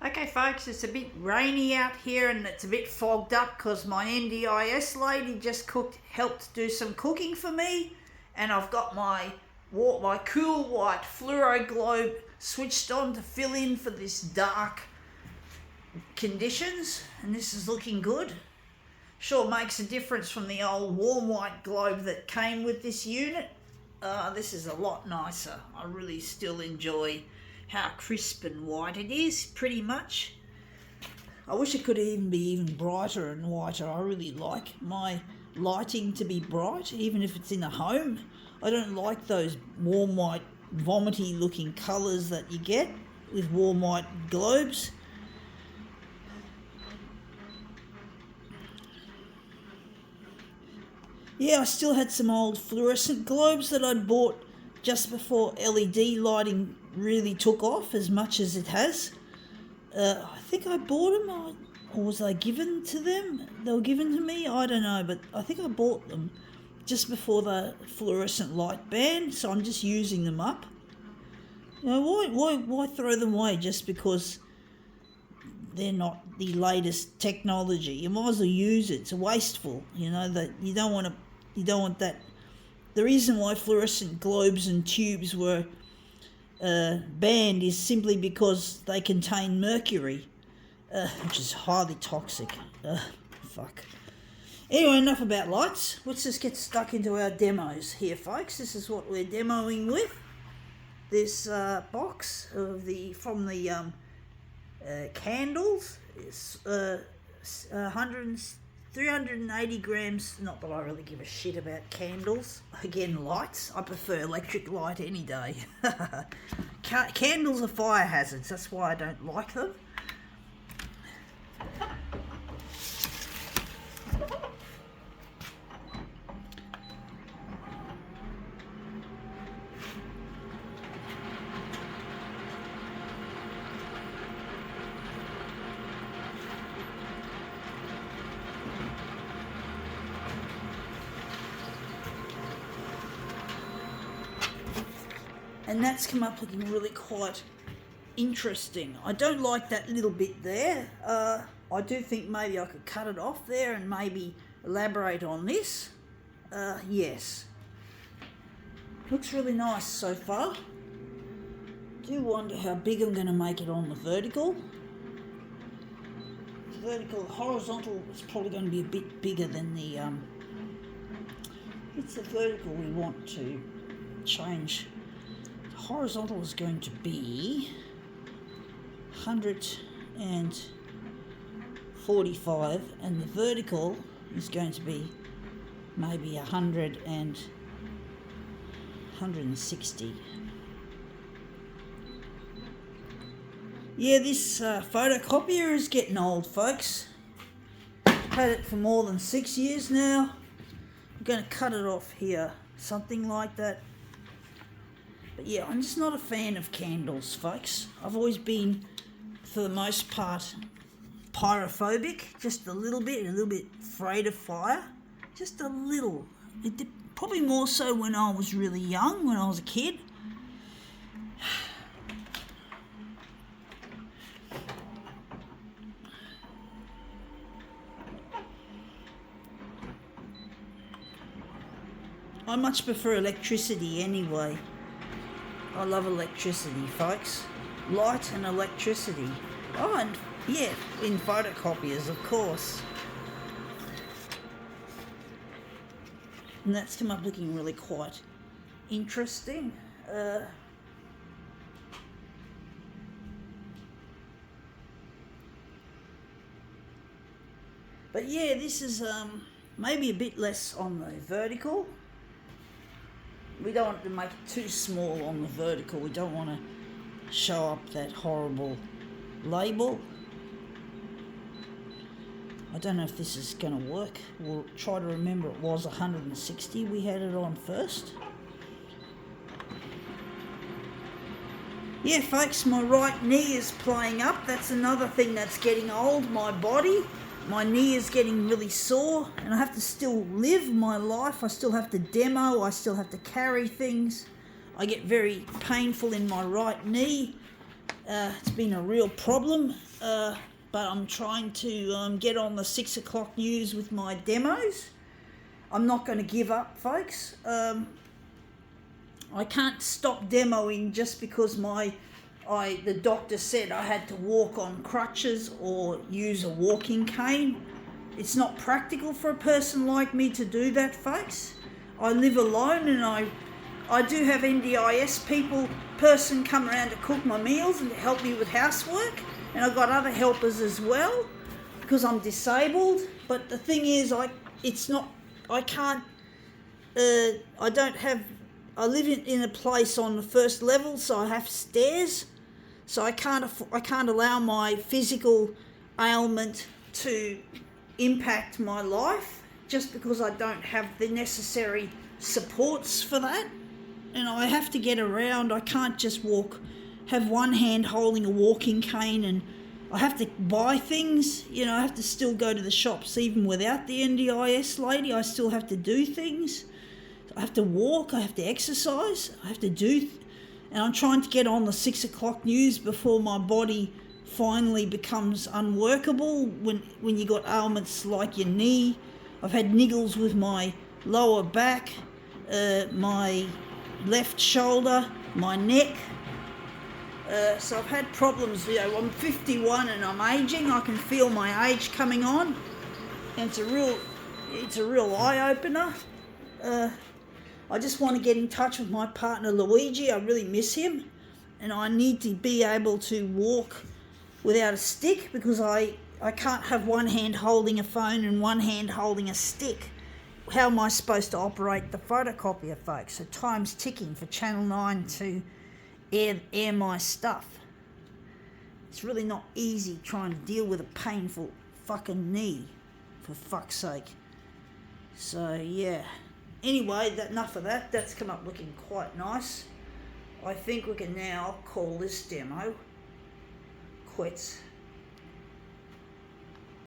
Okay folks, it's a bit rainy out here and it's a bit fogged up because my NDIS lady just helped do some cooking for me, and I've got my cool white fluoro globe switched on to fill in for this dark conditions, and this is looking good. Sure makes a difference from the old warm white globe that came with this unit. This is a lot nicer. I really still enjoy how crisp and white it is, pretty much. I wish it could even be even brighter and whiter. I really like my lighting to be bright, even if it's in a home. I don't like those warm white, vomity looking colours that you get with warm white globes. Yeah, I still had some old fluorescent globes that I'd bought just before LED lighting really took off as much as it has. I think I bought them, or was they given to them? They were given to me, I don't know, but I think I bought them just before the fluorescent light ban, so I'm just using them up. You know, why throw them away just because they're not the latest technology? You might as well use it. It's wasteful, you know, that you don't want that. The reason why fluorescent globes and tubes were banned is simply because they contain mercury, which is highly toxic. Fuck. Anyway, enough about lights. Let's just get stuck into our demos here, folks. This is what we're demoing with. This box of from the candles is 380 grams. Not that I really give a shit about candles. Again, lights. I prefer electric light any day. Candles are fire hazards. That's why I don't like them. And that's come up looking really quite interesting. I don't like that little bit there. I do think maybe I could cut it off there and maybe elaborate on this. Yes. Looks really nice so far. Do wonder how big I'm going to make it on the vertical. Horizontal is probably going to be a bit bigger than the... It's the vertical we want to change. Horizontal is going to be 145, and the vertical is going to be maybe 160. Yeah, this photocopier is getting old, folks. I've had it for more than 6 years now. I'm going to cut it off here, something like that. But yeah, I'm just not a fan of candles, folks. I've always been, for the most part, pyrophobic, just a little bit afraid of fire. Just a little. Probably more so when I was really young, when I was a kid. I much prefer electricity anyway. I love electricity, folks. Light and electricity. Oh, and yeah, in photocopiers, of course. And that's come up looking really quite interesting. But yeah, this is maybe a bit less on the vertical. We don't want to make it too small on the vertical. We don't want to show up that horrible label. I don't know if this is going to work. We'll try to remember it was 160 we had it on first. Yeah, folks, my right knee is playing up. That's another thing that's getting old, my body. My knee is getting really sore, and I have to still live my life. I still have to demo. I still have to carry things. I get very painful in my right knee. It's been a real problem, but I'm trying to get on the 6 o'clock news with my demos. I'm not going to give up, folks. I can't stop demoing just because the doctor said I had to walk on crutches or use a walking cane. It's not practical for a person like me to do that, folks. I live alone, and I do have NDIS person come around to cook my meals and to help me with housework, and I've got other helpers as well because I'm disabled. But the thing is, I live in a place on the first level, so I have stairs, so I can't allow my physical ailment to impact my life just because I don't have the necessary supports for that. And I have to get around. I can't just have one hand holding a walking cane, and I have to buy things. I have to still go to the shops even without the NDIS lady. I still have to do things. I have to walk, I have to exercise, I have to and I'm trying to get on the 6 o'clock news before my body finally becomes unworkable. When you got ailments like your knee, I've had niggles with my lower back, my left shoulder, my neck. So I've had problems. I'm 51 and I'm aging. I can feel my age coming on, and it's a real eye opener. I just want to get in touch with my partner Luigi. I really miss him, and I need to be able to walk without a stick because I can't have one hand holding a phone and one hand holding a stick. How am I supposed to operate the photocopier, folks? So time's ticking for Channel 9 to air my stuff. It's really not easy trying to deal with a painful fucking knee, for fuck's sake. So yeah. Anyway, enough of that. That's come up looking quite nice. I think we can now call this demo quits.